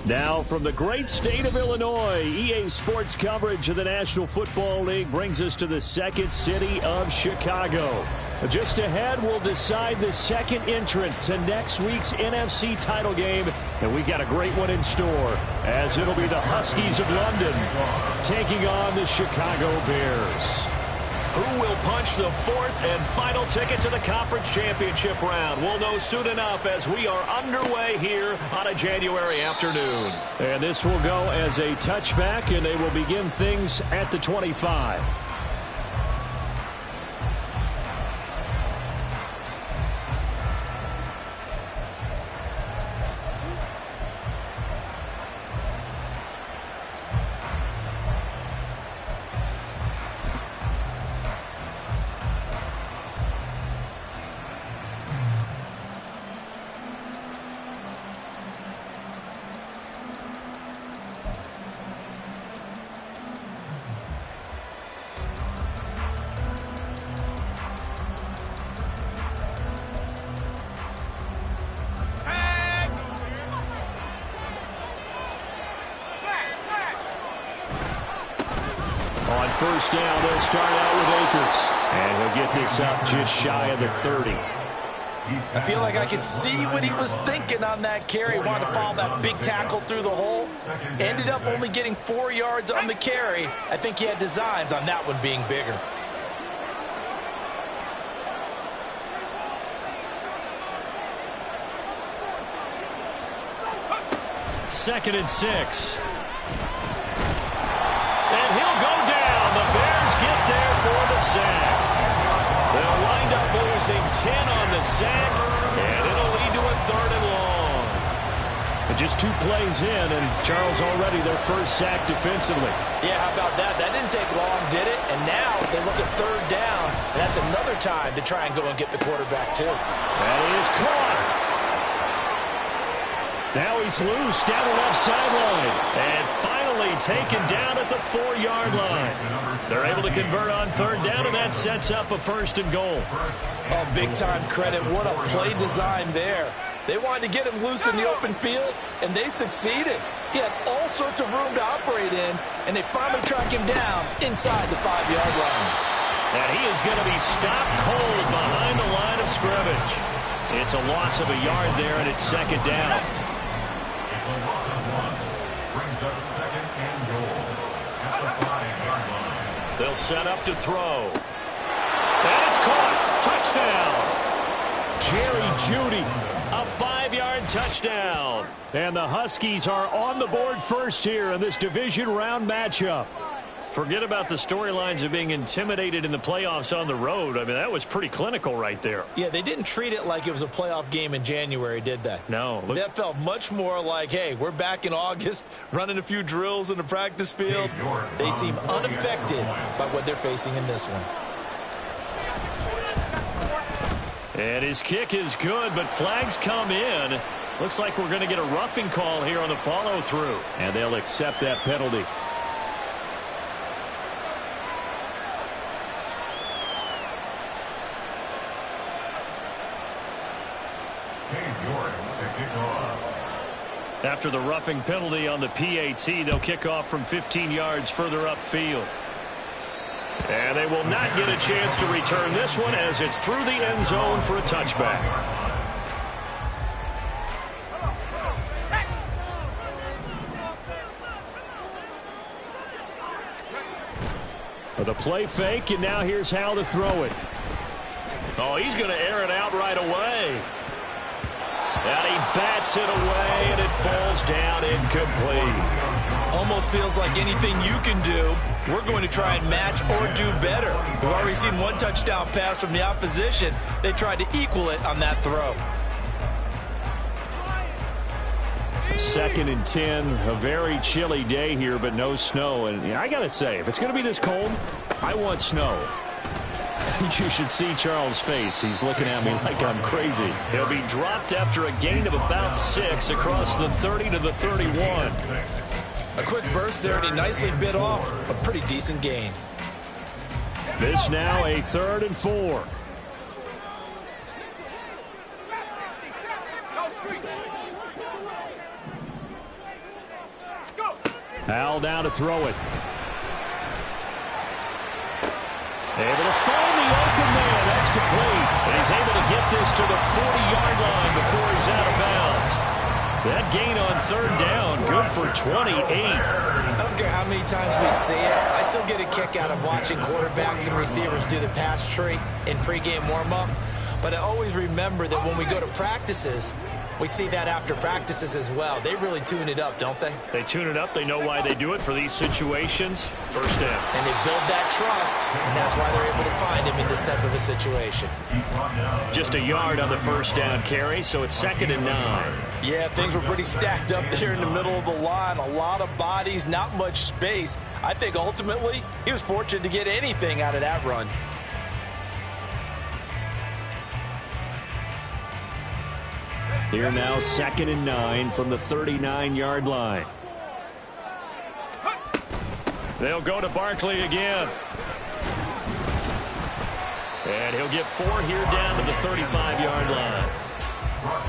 Now from the great state of Illinois, EA Sports coverage of the National Football League brings us to the second city of Chicago. Just ahead, we'll decide the second entrant to next week's NFC title game, and we got a great one in store, as it'll be the Huskies of London taking on the Chicago Bears. Who will punch the fourth and final ticket to the conference championship round? We'll know soon enough as we are underway here on a January afternoon. And this will go as a touchback, and they will begin things at the 25. On first down, they'll start out with Akers. And he'll get this up just shy of the 30. I feel like I could see what he was thinking on that carry. Wanted to follow that big tackle through the hole. Ended up only getting 4 yards on the carry. I think he had designs on that one being bigger. Second and 6. And he'll go down. The Bears get there for the sack. They'll wind up losing 10 on the sack, and it'll lead to a 3rd and long. And just 2 plays in, and Charles already their first sack defensively. Yeah, how about that? That didn't take long, did it? And now they look at 3rd down, and that's another time to try and go and get the quarterback too. That is caught. Now he's loose down the left sideline. And finally taken down at the 4-yard line. They're able to convert on 3rd down, and that sets up a 1st and goal. Oh, big-time credit. What a play design there. They wanted to get him loose in the open field, and they succeeded. He had all sorts of room to operate in, and they finally track him down inside the 5-yard line. And he is going to be stopped cold behind the line of scrimmage. It's a loss of a yard there, and it's 2nd down. A loss of 1 brings up 2nd and goal at the 5-yard line. They'll set up to throw. And it's caught. Touchdown. Jerry Jeudy, a 5-yard touchdown. And the Huskies are on the board first here in this division round matchup. Forget about the storylines of being intimidated in the playoffs on the road. I mean, that was pretty clinical right there. Yeah, they didn't treat it like it was a playoff game in January, did they? No. That felt much more like, hey, we're back in August, running a few drills in the practice field. They seem unaffected by what they're facing in this one. And his kick is good, but flags come in. Looks like we're going to get a roughing call here on the follow-through. And they'll accept that penalty. After the roughing penalty on the PAT, they'll kick off from 15 yards further upfield. And they will not get a chance to return this one as it's through the end zone for a touchback. The play fake, and now here's how to throw it. Oh, he's going to air it out right away. And he bats it away, and it falls down incomplete. Almost feels like anything you can do, we're going to try and match or do better. We've already seen 1 touchdown pass from the opposition. They tried to equal it on that throw. 2nd and 10, a very chilly day here, but no snow. And I got to say, if it's going to be this cold, I want snow. You should see Charles' face. He's looking at me like I'm crazy. He'll be dropped after a gain of about 6 across the 30 to the 31. A quick burst there, and he nicely bit off a pretty decent gain. This now a 3rd and 4. Howell down to throw it. Able to find the open man. That's complete. And he's able to get this to the 40-yard line before he's out of bounds. That gain on third down, good for 28. I don't care how many times we see it. I still get a kick out of watching quarterbacks and receivers do the pass tree in pregame warm-up. But I always remember that when we go to practices, we see that after practices as well. They really tune it up, don't they? They tune it up. They know why they do it for these situations. First down. And they build that trust, and that's why they're able to find him in this type of a situation. Just a yard on the first down carry, so it's 2nd and 9. Yeah, things were pretty stacked up there in the middle of the line. A lot of bodies, not much space. I think ultimately he was fortunate to get anything out of that run. Here now, 2nd and 9 from the 39-yard line. They'll go to Barkley again. And he'll get 4 here down to the 35-yard line.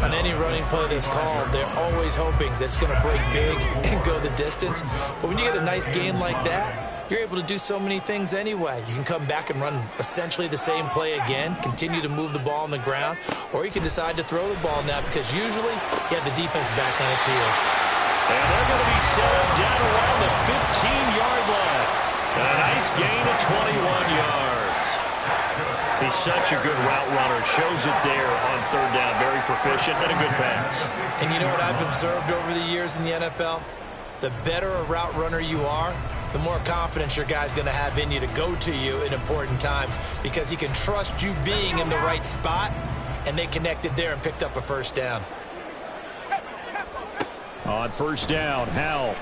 On any running play that's called, they're always hoping that it's going to break big and go the distance. But when you get a nice gain like that, you're able to do so many things anyway. You can come back and run essentially the same play again, continue to move the ball on the ground, or you can decide to throw the ball now because usually you have the defense back on its heels. And they're going to be set up down around the 15-yard line. A nice gain of 21 yards. He's such a good route runner. Shows it there on third down. Very proficient and a good pass. And you know what I've observed over the years in the NFL? The better a route runner you are, the more confidence your guy's going to have in you to go to you in important times because he can trust you being in the right spot, and they connected there and picked up a first down. On first down, Howell.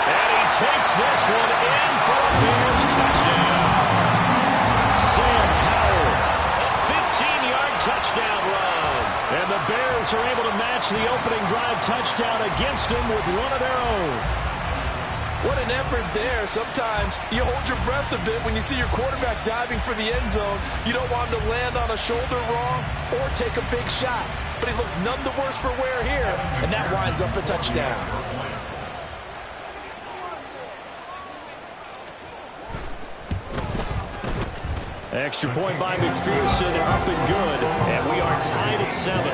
And he takes this one in for a Bears touchdown. Sam Howell, a 15-yard touchdown run. And the Bears are able to match the opening drive touchdown against them with one of their own. What an effort there. Sometimes you hold your breath a bit when you see your quarterback diving for the end zone. You don't want him to land on a shoulder wrong or take a big shot. But he looks none the worse for wear here, and that winds up a touchdown. Extra point by McPherson, up and good, and we are tied at 7.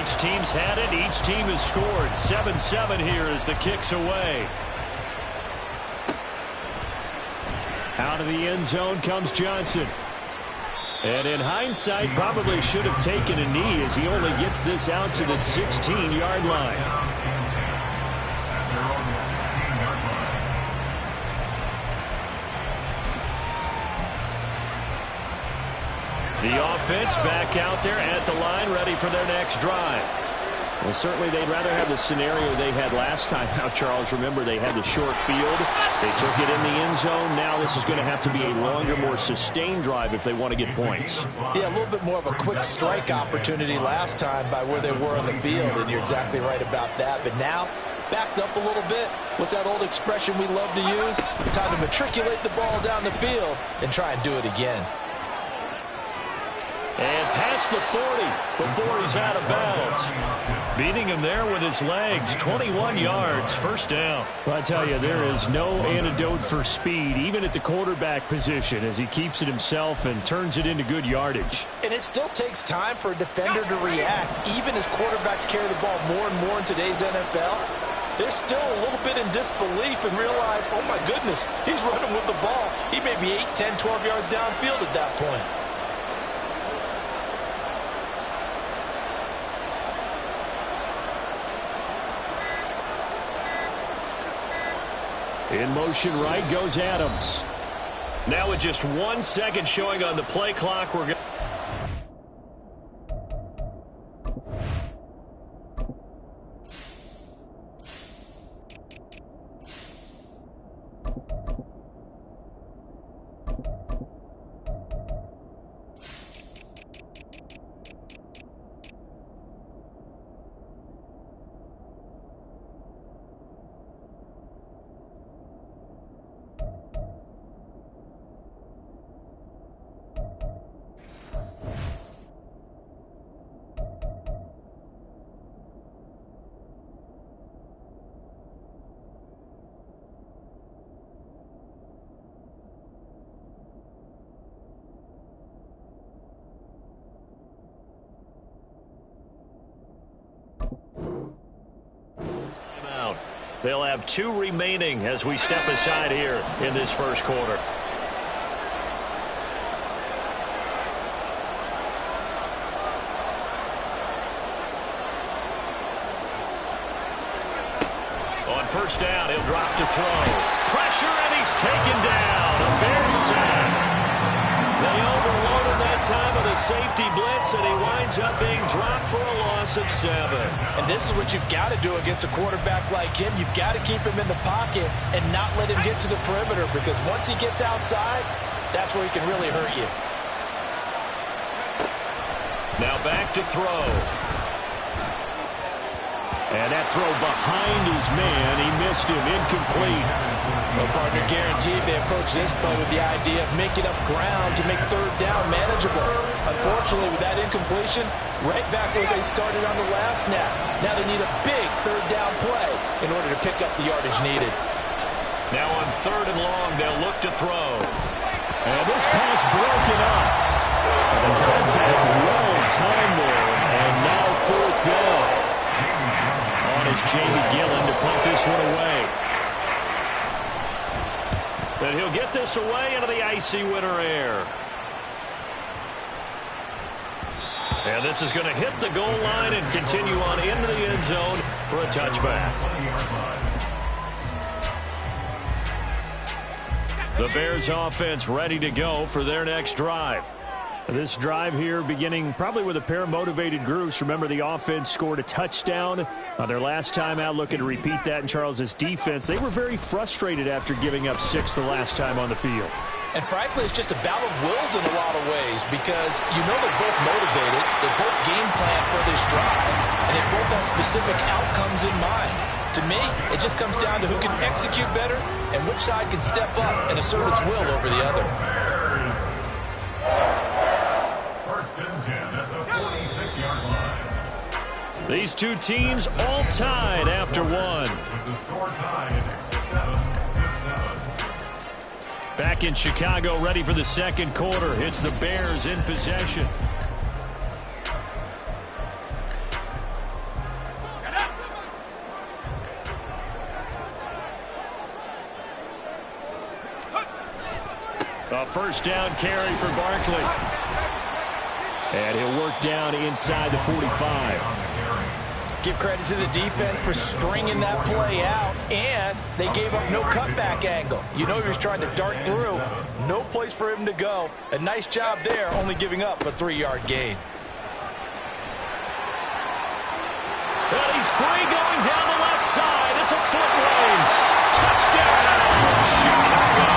Each team's had it. Each team has scored. 7-7 here as the kick's away. Out of the end zone comes Johnson. And in hindsight, probably should have taken a knee as he only gets this out to the 16-yard line. The offense back out there at the line, ready for their next drive. Well, certainly they'd rather have the scenario they had last time. Now, Charles, remember they had the short field. They took it in the end zone. Now this is going to have to be a longer, more sustained drive if they want to get points. Yeah, a little bit more of a quick strike opportunity last time by where they were on the field, and you're exactly right about that. But now, backed up a little bit. What's that old expression we love to use? Time to matriculate the ball down the field and try and do it again. And past the 40 before he's out of bounds. Beating him there with his legs. 21 yards, first down. Well, I tell you, there is no antidote for speed, even at the quarterback position, as he keeps it himself and turns it into good yardage. And it still takes time for a defender to react, even as quarterbacks carry the ball more and more in today's NFL. They're still a little bit in disbelief and realize, oh my goodness, he's running with the ball. He may be 8, 10, 12 yards downfield at that point. In motion right goes Adams. Now with just 1 second showing on the play clock, we're going to... They'll have 2 remaining as we step aside here in this first quarter. On first down, he'll drop to throw. Pressure, and he's taken down. A Bears sack. They overloaded that time with a safety blitz, and he winds up being dropped for a loss of 7. And this is what you've got to do against a quarterback like him. You've got to keep him in the pocket and not let him get to the perimeter, because once he gets outside, that's where he can really hurt you. Now back to throw. And that throw behind his man, he missed him, incomplete. Well, partner, guaranteed they approach this play with the idea of making up ground to make third down manageable. Unfortunately, with that incompletion, right back where they started on the last snap. Now they need a big third down play in order to pick up the yardage needed. Now on 3rd and long, they'll look to throw. And this pass broken up. The contact well timed there, and now 4th down. On is Jamie Gillen to punt this one away. And he'll get this away into the icy winter air. And this is going to hit the goal line and continue on into the end zone for a touchback. The Bears offense ready to go for their next drive. This drive here beginning probably with a pair of motivated groups. Remember, the offense scored a touchdown on their last time out, looking to repeat that in Charles's defense. They were very frustrated after giving up 6 the last time on the field. And frankly, it's just a battle of wills in a lot of ways, because you know they're both motivated, they both game plan for this drive, and they both have specific outcomes in mind. To me, it just comes down to who can execute better and which side can step up and assert its will over the other. First and 10 at the 46-yard line. These two teams all tied after one. With the score tied 7-7. Back in Chicago, ready for the second quarter. It's the Bears in possession. A first down carry for Barkley. And he'll work down inside the 45. Give credit to the defense for stringing that play out, and they gave up no cutback angle. You know he was trying to dart through. No place for him to go. A nice job there, only giving up a 3-yard gain. Well, he's free going down the left side. It's a foot race. Touchdown, Chicago.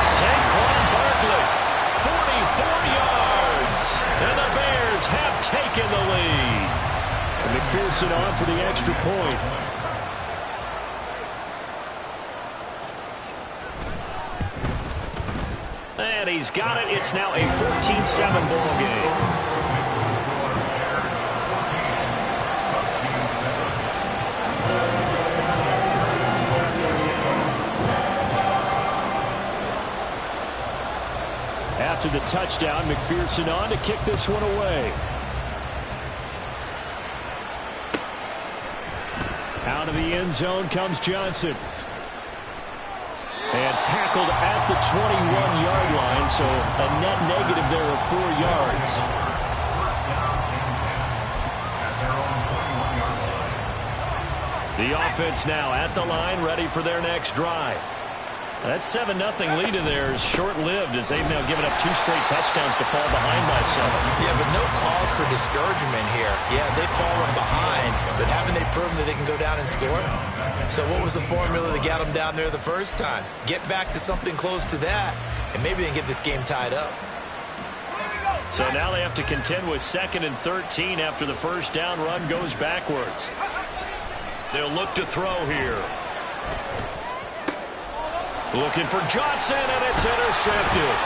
Saquon Barkley, 44 yards. And the Bears have taken the lead. And McPherson on for the extra point. And he's got it. It's now a 14-7 ball game. After the touchdown, McPherson on to kick this one away. Out of the end zone comes Johnson. And tackled at the 21-yard line, so a net negative there of 4 yards. The offense now at the line, ready for their next drive. That 7-0 lead of theirs short-lived, as they've now given up 2 straight touchdowns to fall behind by 7. Yeah, but no cause for discouragement here. Yeah, they've fallen behind, but haven't they proven that they can go down and score? So what was the formula that got them down there the first time? Get back to something close to that, and maybe they can get this game tied up. So now they have to contend with 2nd and 13 after the first down run goes backwards. They'll look to throw here. Looking for Johnson, and it's intercepted.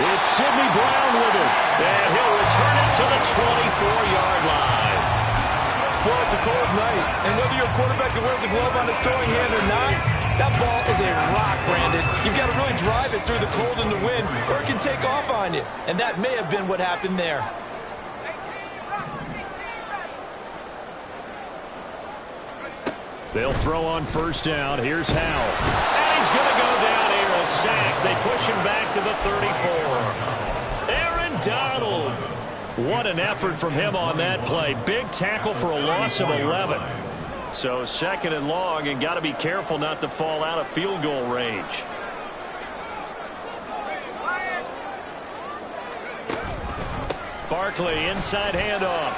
It's Sidney Brown with it, and he'll return it to the 24-yard line. Well, it's a cold night, and whether you're a quarterback that wears a glove on his throwing hand or not, that ball is a rock, Brandon. You've got to really drive it through the cold and the wind, or it can take off on you, and that may have been what happened there. They'll throw on first down. Here's Howell. And he's going to go down here, a sack. They push him back to the 34. Aaron Donald. What an effort from him on that play. Big tackle for a loss of 11. So second and long, and got to be careful not to fall out of field goal range. Barkley, inside handoff.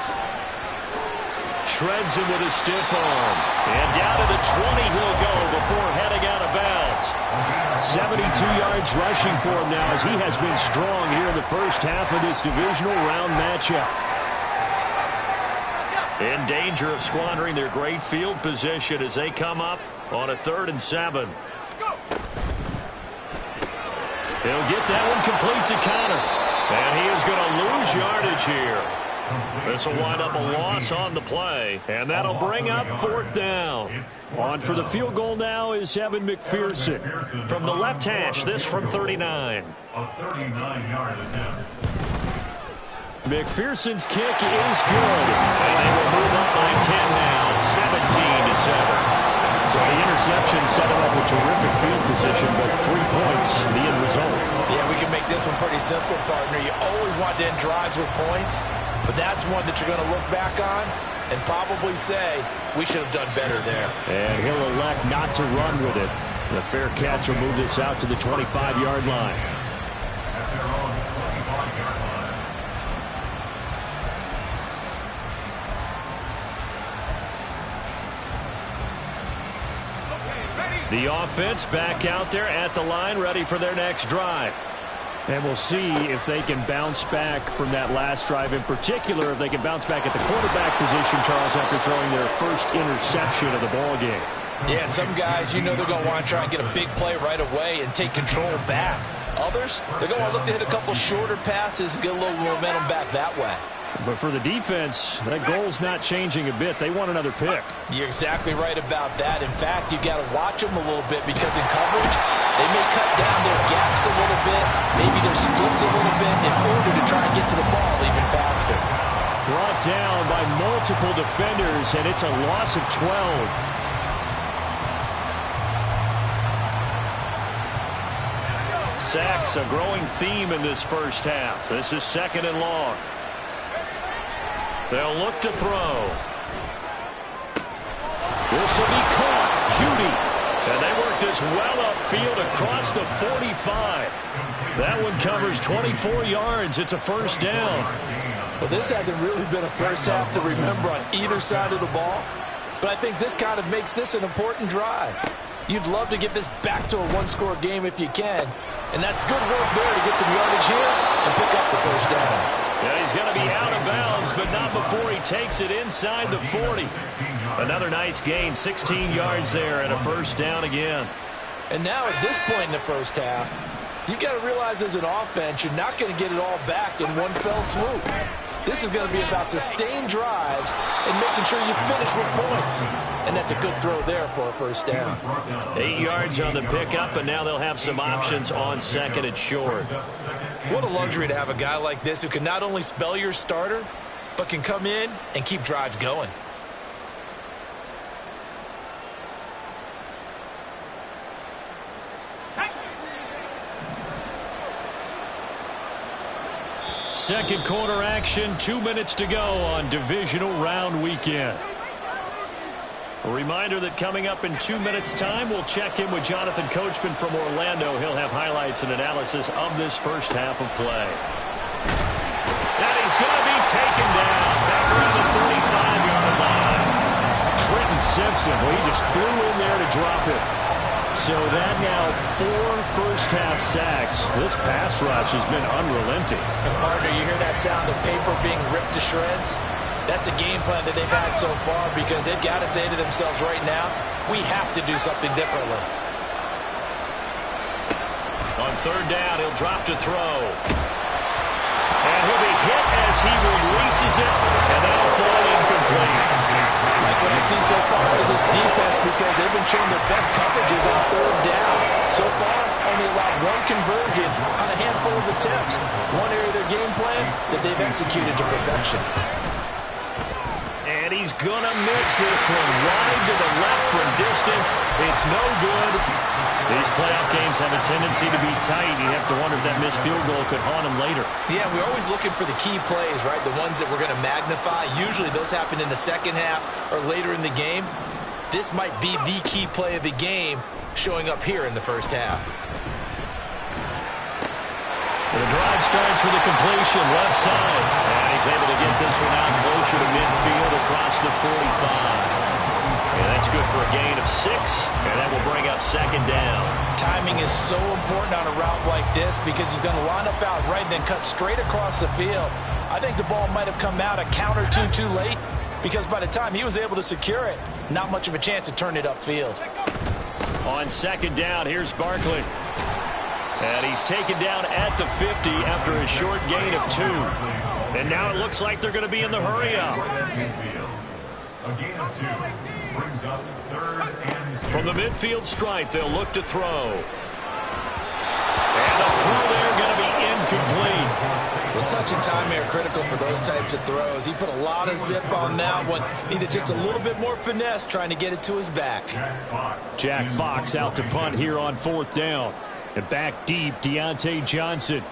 Shreds him with a stiff arm. And down to the 20 he'll go before heading out of bounds. 72 yards rushing for him now as he has been strong here in the first half of this divisional round matchup. In danger of squandering their great field position as they come up on a 3rd and 7. He'll get that one complete to Connor. And he is going to lose yardage here. This will wind up a loss on the play. And that'll bring up 4th down. On for the field goal now is Evan McPherson. From the left hash, this from 39. A 39-yard attempt. McPherson's kick is good. And they will move up by 10 now, 17-7. So the interception set him up with terrific field position, but 3 points, the end result. Yeah, we can make this one pretty simple, partner. You always want to end drives with points, but that's one that you're going to look back on and probably say, we should have done better there. And he'll elect not to run with it. The fair catch will move this out to the 25-yard line. At their own 25-yard line. The offense back out there at the line, ready for their next drive. And we'll see if they can bounce back from that last drive. In particular, if they can bounce back at the quarterback position, Charles, after throwing their first interception of the ball game. Yeah, and some guys, you know they're going to want to try and get a big play right away and take control back. Others, they're going to look to hit a couple shorter passes and get a little momentum back that way. But for the defense, that goal's not changing a bit. They want another pick. You're exactly right about that. In fact, you've got to watch them a little bit because in coverage, they may cut down their gaps a little bit, maybe their splits a little bit in order to try and get to the ball even faster. Brought down by multiple defenders, and it's a loss of 12. Sacks, a growing theme in this first half. This is 2nd and long. They'll look to throw. This will be caught. Judy. And they work this well upfield across the 45. That one covers 24 yards. It's a first down. Well, this hasn't really been a first half to remember on either side of the ball. But I think this kind of makes this an important drive. You'd love to get this back to a one-score game if you can. And that's good work there to get some yardage here and pick up the first down. Yeah, he's going to be out of bounds, but not before he takes it inside the 40. Another nice gain, 16 yards there, and a first down again. And now at this point in the first half, you've got to realize as an offense, you're not going to get it all back in one fell swoop. This is going to be about sustained drives and making sure you finish with points. And that's a good throw there for a first down. 8 yards on the pickup, and now they'll have some options on 2nd and short. What a luxury to have a guy like this who can not only spell your starter, but can come in and keep drives going. Second quarter action, 2 minutes to go on divisional round weekend. A reminder that coming up in 2 minutes' time, we'll check in with Jonathan Coachman from Orlando. He'll have highlights and analysis of this first half of play. And he's going to be taken down back around the 35-yard line. Trenton Simpson, well, he just flew in there to drop it. So that now 4 first-half sacks. This pass rush has been unrelenting. And partner, you hear that sound of paper being ripped to shreds? That's the game plan that they've had so far because they've got to say to themselves right now, we have to do something differently. On 3rd down, he'll drop to throw. And he'll be hit as he releases it, and that'll fall incomplete. Like what I see so far in this defense because they've been showing their best coverages on 3rd down. So far, only allowed 1 conversion on a handful of attempts. One area of their game plan that they've executed to perfection. And he's going to miss this one wide to the left from distance. It's no good. These playoff games have a tendency to be tight. You have to wonder if that missed field goal could haunt him later. Yeah, we're always looking for the key plays, right? The ones that we're going to magnify. Usually those happen in the second half or later in the game. This might be the key play of the game showing up here in the first half. The drive starts with a completion left side. And he's able to get this one out closer to midfield across the 45. And that's good for a gain of 6. And that will bring up second down. Timing is so important on a route like this because he's going to line up out right and then cut straight across the field. I think the ball might have come out a count or two too late because by the time he was able to secure it, not much of a chance to turn it upfield. On second down, here's Barkley. And he's taken down at the 50 after a short gain of 2. And now it looks like they're going to be in the hurry-up. A gain of 2 brings up 3rd and 2. From the midfield stripe, they'll look to throw. And the throw there going to be incomplete. Well, touch and timing are critical for those types of throws. He put a lot of zip on that one. Needed just a little bit more finesse trying to get it to his back. Jack Fox out to punt here on 4th down. And back deep, Deontay Johnson.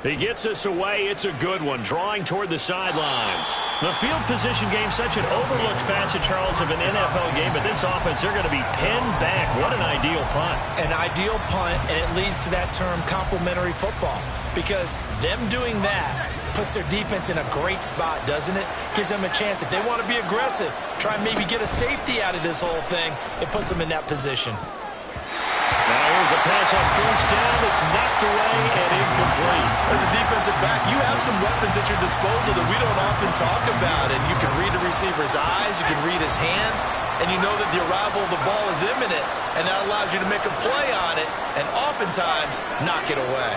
He gets us away. It's a good one, drawing toward the sidelines. The field position game, such an overlooked facet, Charles, of an NFL game. But this offense, they're going to be pinned back. What an ideal punt. An ideal punt, and it leads to that term complementary football. Because them doing that puts their defense in a great spot, doesn't it? Gives them a chance. If they want to be aggressive, try and maybe get a safety out of this whole thing, it puts them in that position. Now here's a pass on 1st down. It's knocked away and incomplete. As a defensive back, you have some weapons at your disposal that we don't often talk about. And you can read the receiver's eyes, you can read his hands, and you know that the arrival of the ball is imminent, and that allows you to make a play on it and oftentimes knock it away.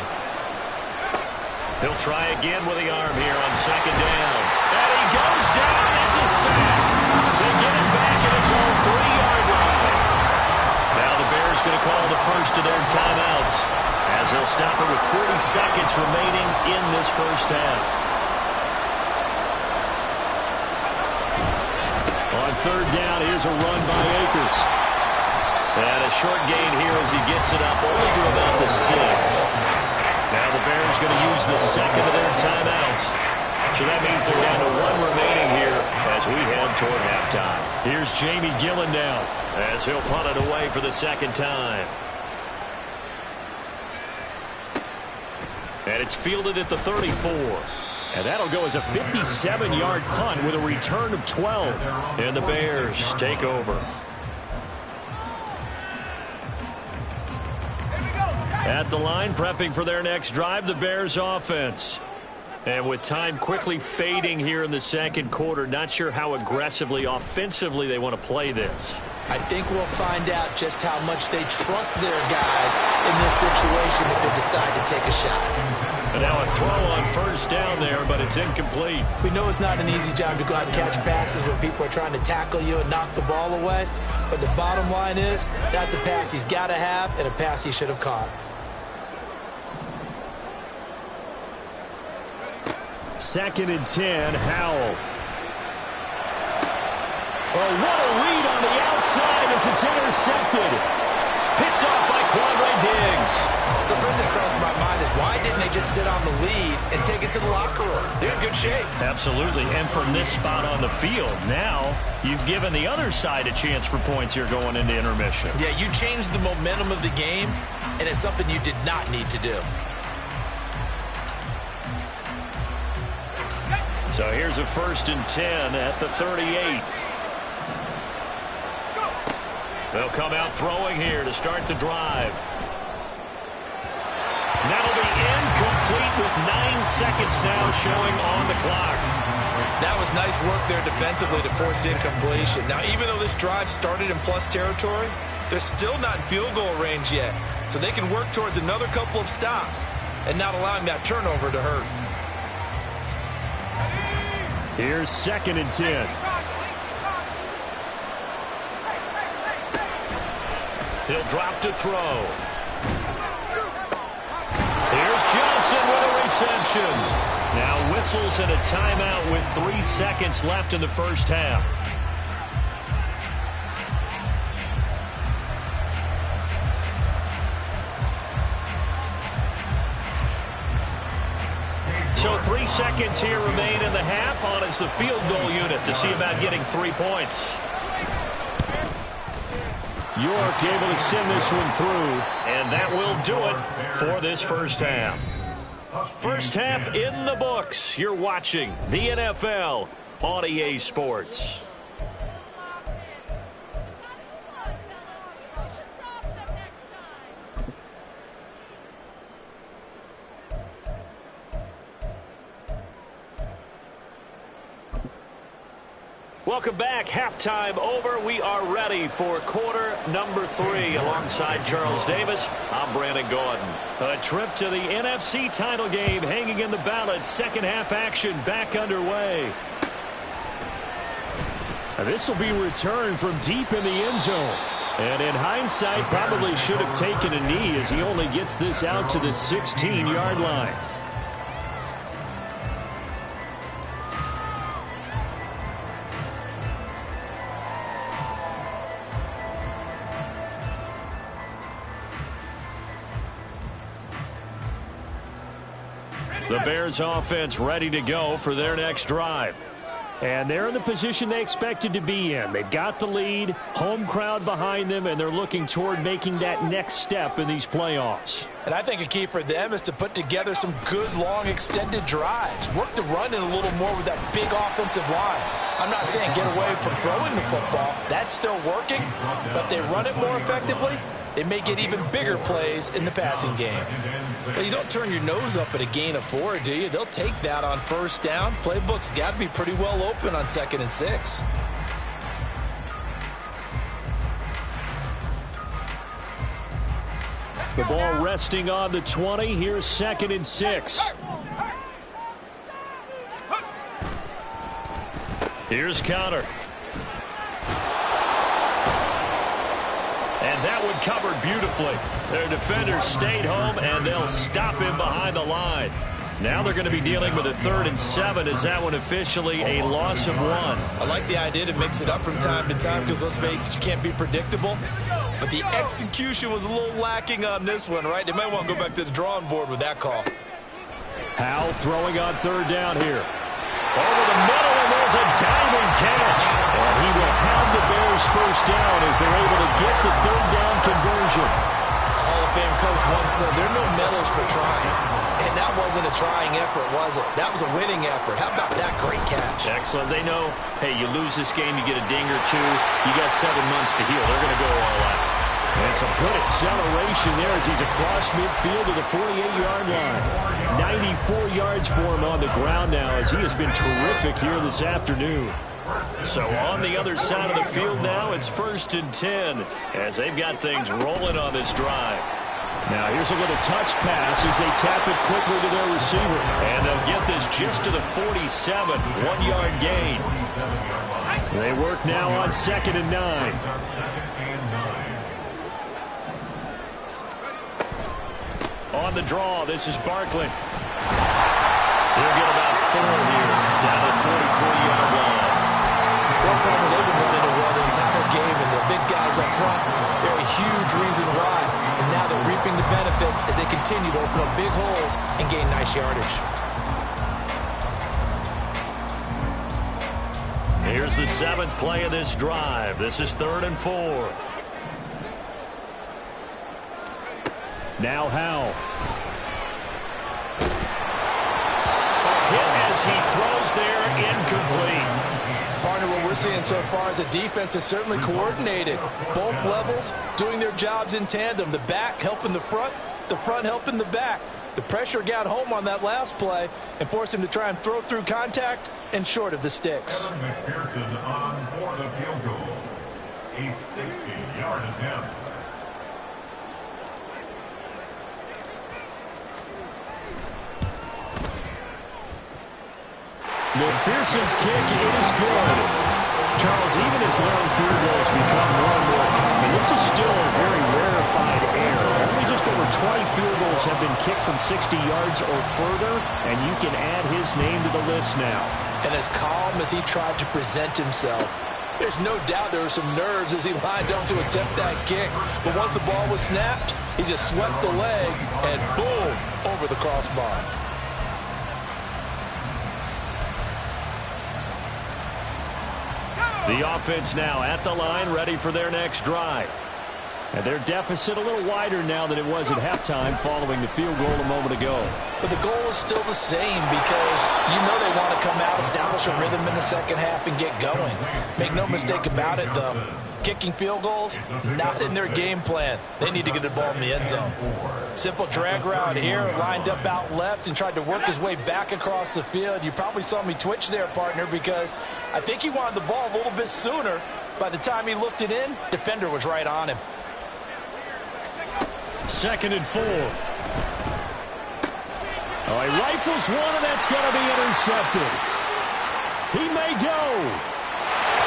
He'll try again with the arm here on 2nd down. And he goes down. It's a sack. They get it back at his own 3-yard line. Now the Bears going to call the first of their timeouts as they'll stop it with 40 seconds remaining in this first half. On 3rd down, here's a run by Akers. And a short gain here as he gets it up only to about the 6. Now the Bears going to use the second of their timeouts. So that means they're down to 1 remaining here as we head toward halftime. Here's Jamie Gillen now as he'll punt it away for the 2nd time. And it's fielded at the 34. And that'll go as a 57-yard punt with a return of 12. And the Bears take over. At the line, prepping for their next drive, the Bears offense. And with time quickly fading here in the 2nd quarter, not sure how aggressively, offensively they want to play this. I think we'll find out just how much they trust their guys in this situation if they decide to take a shot. And now a throw on 1st down there, but it's incomplete. We know it's not an easy job to go out and catch passes when people are trying to tackle you and knock the ball away. But the bottom line is, that's a pass he's got to have and a pass he should have caught. 2nd and 10, Howell. Oh, what a read on the outside as it's intercepted. Picked off by Quandre Diggs. So first thing that crosses my mind is why didn't they just sit on the lead and take it to the locker room? They're in good shape. Absolutely, and from this spot on the field, now you've given the other side a chance for points here going into intermission. Yeah, you changed the momentum of the game, and it's something you did not need to do. So here's a 1st and 10 at the 38. They'll come out throwing here to start the drive. That'll be incomplete with 9 seconds now showing on the clock. That was nice work there defensively to force incompletion. Now, even though this drive started in plus territory, they're still not in field goal range yet. So they can work towards another couple of stops and not allowing that turnover to hurt. Here's 2nd and 10. He'll drop to throw. Here's Johnson with a reception. Now whistles and a timeout with 3 seconds left in the first half. So 3 seconds here remain in the half. On is the field goal unit to see about getting 3 points. York able to send this one through. And that will do it for this first half. First half in the books. You're watching the NFL on EA Sports. Welcome back. Halftime over. We are ready for quarter number 3. Alongside Charles Davis, I'm Brandon Gordon. A trip to the NFC title game hanging in the balance. Second half action back underway. This will be returned from deep in the end zone. And in hindsight, probably should have taken a knee as he only gets this out to the 16-yard line. The Bears offense ready to go for their next drive. And they're in the position they expected to be in. They've got the lead, home crowd behind them, and they're looking toward making that next step in these playoffs. And I think a key for them is to put together some good, long, extended drives. Work the run in a little more with that big offensive line. I'm not saying get away from throwing the football. That's still working. But they run it more effectively, they may get even bigger plays in the passing game. Well, you don't turn your nose up at a gain of 4, do you? They'll take that on first down. Playbook's got to be pretty well open on 2nd and 6. The ball resting on the 20. Here's 2nd and 6. Here's Conner. And that one covered beautifully. Their defenders stayed home, and they'll stop him behind the line. Now they're going to be dealing with a 3rd and 7. Is that one officially a loss of 1? I like the idea to mix it up from time to time because, let's face it, you can't be predictable. But the execution was a little lacking on this one, right? They might want to go back to the drawing board with that call. Howell throwing on 3rd down here. Over the middle, and there's a diving catch. And he will have the Bears first down as they're able to get the 3rd down conversion. Hall of Fame coach once said, there are no medals for trying. And that wasn't a trying effort, was it? That was a winning effort. How about that great catch? Excellent. They know, hey, you lose this game, you get a ding or 2. You got 7 months to heal. They're going to go all out. And some good acceleration there as he's across midfield to the 48-yard line. 94 yards for him on the ground now as he has been terrific here this afternoon. So on the other side of the field now, it's 1st and 10 as they've got things rolling on this drive. Now here's a little touch pass as they tap it quickly to their receiver. And they'll get this just to the 47, 1-yard gain. They work now on 2nd and 9. On the draw, this is Barkley. He'll get about 4 here, down at 43-yard line. Well, Palmer, they've been running it well the entire game, and the big guys up front, they're a huge reason why. And now they're reaping the benefits as they continue to open up big holes and gain nice yardage. Here's the 7th play of this drive. This is 3rd and 4. Now Howell. A hit as he throws there, incomplete. Partner, what we're seeing so far is the defense is certainly coordinated. Both levels doing their jobs in tandem. The back helping the front helping the back. The pressure got home on that last play and forced him to try and throw through contact and short of the sticks. McPherson on for the field goal. A 60-yard attempt. McPherson's kick is good. Charles, even as long field goals become more and more common, this is still a very rarefied error. Only just over 20 field goals have been kick from 60 yards or further, and you can add his name to the list now. And as calm as he tried to present himself, there's no doubt there were some nerves as he lined up to attempt that kick. But once the ball was snapped, he just swept the leg and boom, over the crossbar. The offense now at the line, ready for their next drive. And their deficit a little wider now than it was at halftime following the field goal a moment ago. But the goal is still the same because you know they want to come out, establish a rhythm in the second half, and get going. Make no mistake about it, though. Kicking field goals, not in their game plan. They need to get the ball in the end zone. Simple drag route here, lined up out left and tried to work his way back across the field. You probably saw me twitch there, partner, because I think he wanted the ball a little bit sooner. By the time he looked it in, defender was right on him. 2nd and 4. Oh, he rifles one, and that's going to be intercepted. He may go.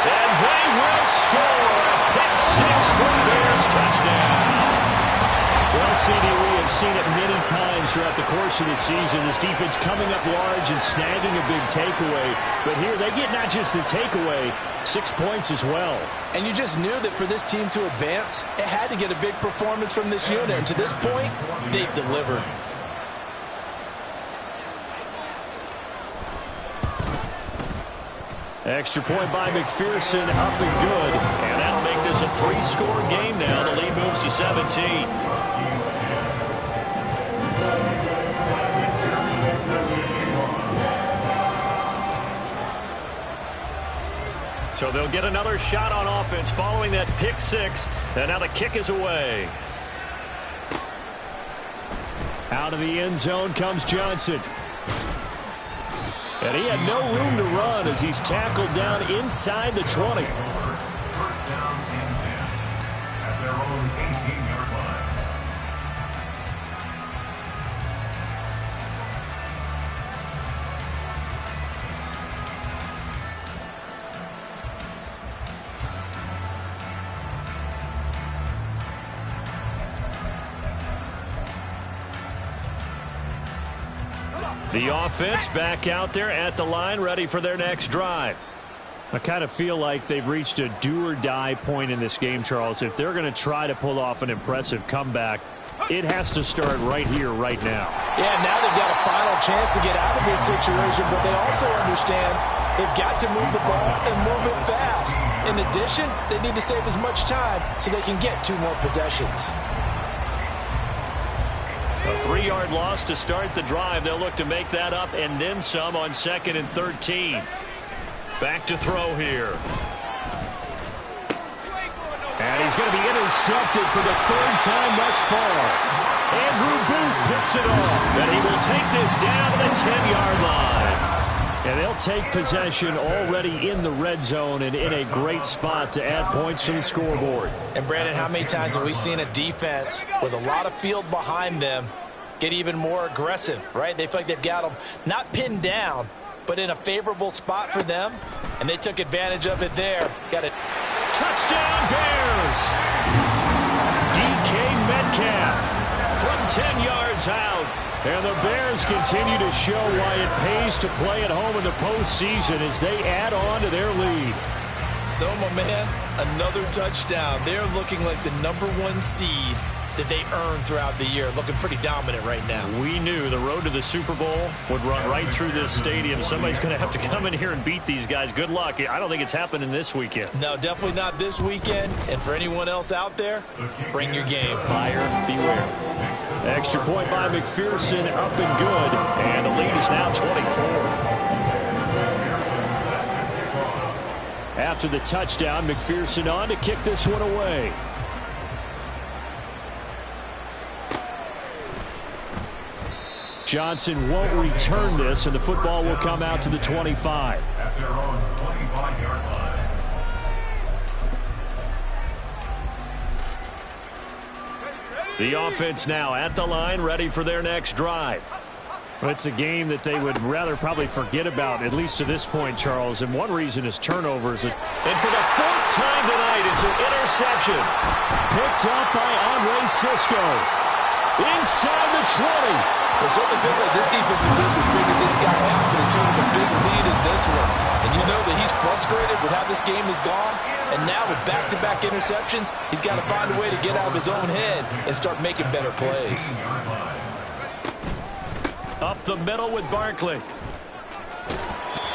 And they will score. A pick six for the Bears. Touchdown. Well, CD, we have seen it many times throughout the course of the season. This defense coming up large and snagging a big takeaway. But here they get not just the takeaway, 6 points as well. And you just knew that for this team to advance, it had to get a big performance from this unit. And to this point, they've delivered. Extra point by McPherson, up and good. And that'll make this a 3-score game now. The lead moves to 17. So they'll get another shot on offense following that pick six. And now the kick is away. Out of the end zone comes Johnson. And he had no room to run as he's tackled down inside the 20. First down and 10 at their own 18-yard line. The offense back out there at the line, ready for their next drive. I kind of feel like they've reached a do-or-die point in this game, Charles. If they're going to try to pull off an impressive comeback, it has to start right here, right now. Yeah, now they've got a final chance to get out of this situation, but they also understand they've got to move the ball and move it fast. In addition, they need to save as much time so they can get 2 more possessions. A 3-yard loss to start the drive. They'll look to make that up and then some on 2nd and 13. Back to throw here. And he's going to be intercepted for the 3rd time thus far. Andrew Booth picks it off. And he will take this down to the 10-yard line. And they'll take possession already in the red zone and in a great spot to add points to the scoreboard. And, Brandon, how many times have we seen a defense with a lot of field behind them get even more aggressive, right? They feel like they've got them not pinned down, but in a favorable spot for them, and they took advantage of it there. Got it. Touchdown, Bears! DK Metcalf from 10 yards out. And the Bears continue to show why it pays to play at home in the postseason as they add on to their lead. So, my man, another touchdown. They're looking like the #1 seed that they earned throughout the year. Looking pretty dominant right now. We knew the road to the Super Bowl would run right through this stadium. Somebody's going to have to come in here and beat these guys. Good luck. I don't think it's happening this weekend. No, definitely not this weekend. And for anyone else out there, bring your game. Buyer beware. Extra point by McPherson, up and good. And the lead is now 24. After the touchdown, McPherson on to kick this one away. Johnson won't return this, and the football will come out to the 25. At their own 25-yard line. The offense now at the line, ready for their next drive. Well, it's a game that they would rather probably forget about, at least to this point, Charles. And one reason is turnovers. And for the 4th time tonight, it's an interception. Picked up by Andre Sisco. inside the 20. It certainly feels like this defensive group has figured this guy out to the tune of a big lead in this one. And you know that he's frustrated with how this game has gone. And now with back-to-back interceptions, he's got to find a way to get out of his own head and start making better plays. Up the middle with Barkley.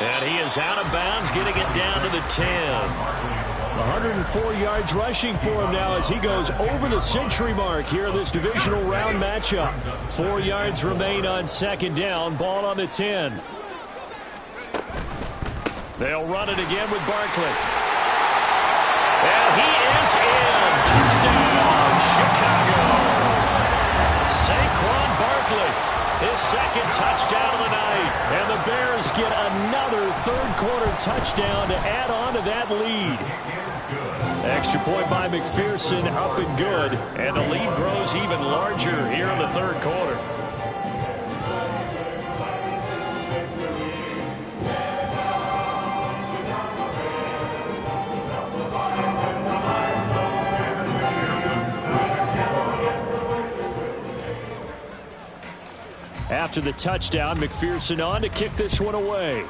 And he is out of bounds, getting it down to the 10. 104 yards rushing for him now as he goes over the century mark here in this divisional round matchup. 4 yards remain on second down. Ball on the 10. They'll run it again with Barkley. And he is in. Touchdown, Chicago. Saquon Barkley. His second touchdown of the night. And the Bears get another third-quarter touchdown to add on to that lead. Extra point by McPherson, up and good. And the lead grows even larger here in the third quarter. After the touchdown, McPherson on to kick this one away.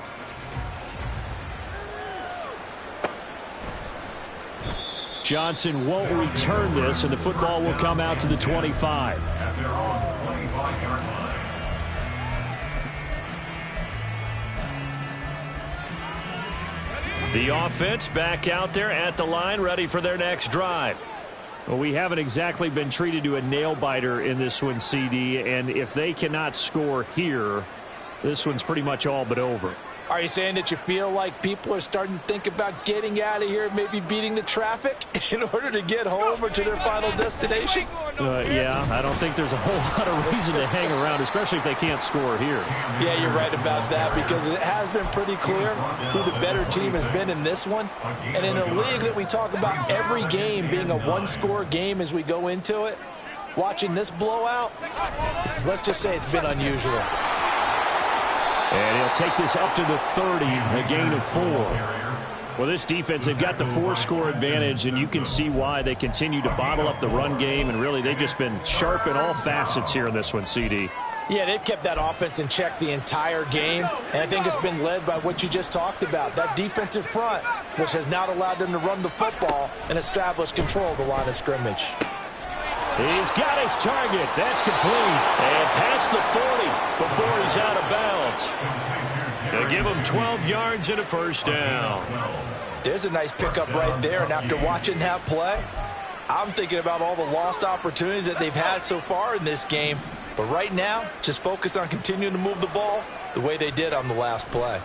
Johnson won't return this, and the football will come out to the 25. At their own 25-yard line. The offense back out there at the line, ready for their next drive. Well, we haven't exactly been treated to a nail-biter in this one, CD, and if they cannot score here, this one's pretty much all but over. Are you saying that you feel like people are starting to think about getting out of here, maybe beating the traffic in order to get home or to their final destination? Yeah, I don't think there's a whole lot of reason to hang around, especially if they can't score here. Yeah, you're right about that, because it has been pretty clear who the better team has been in this one. And in a league that we talk about every game being a one-score game as we go into it, watching this blowout, let's just say it's been unusual. And he'll take this up to the 30, a gain of 4. Well, this defense, they've got the 4-score advantage, and you can see why they continue to bottle up the run game, and really they've just been sharp in all facets here in this one, CD. Yeah, they've kept that offense in check the entire game, and I think it's been led by what you just talked about, that defensive front, which has not allowed them to run the football and establish control of the line of scrimmage. He's got his target. That's complete. And past the 40 before he's out of bounds. They'll give him 12 yards and a first down. There's a nice pickup right there, and after watching that play, I'm thinking about all the lost opportunities that they've had so far in this game. But right now, just focus on continuing to move the ball the way they did on the last play.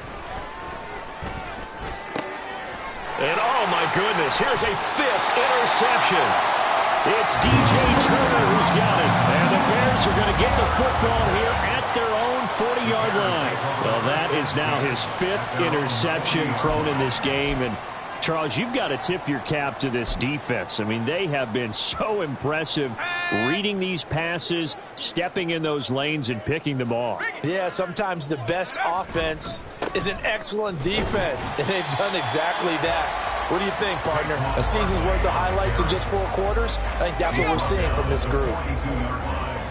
And oh my goodness, here's a 5th interception. It's DJ Turner who's got it. And the Bears are going to get the football here at their own 40-yard line. Well, that is now his 5th interception thrown in this game. And, Charles, you've got to tip your cap to this defense. I mean, they have been so impressive reading these passes, stepping in those lanes, and picking them off. Yeah, sometimes the best offense is an excellent defense, and they've done exactly that. What do you think, partner? A season's worth of highlights in just 4 quarters? I think that's what we're seeing from this group. 2-yard line.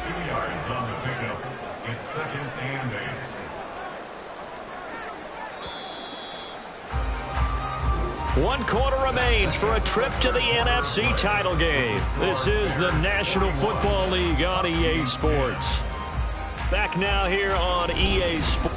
2 yards on the pickup. It's 2nd and 8. 1 quarter remains for a trip to the NFC title game. This is the National Football League on EA Sports. Back now here on EA Sports.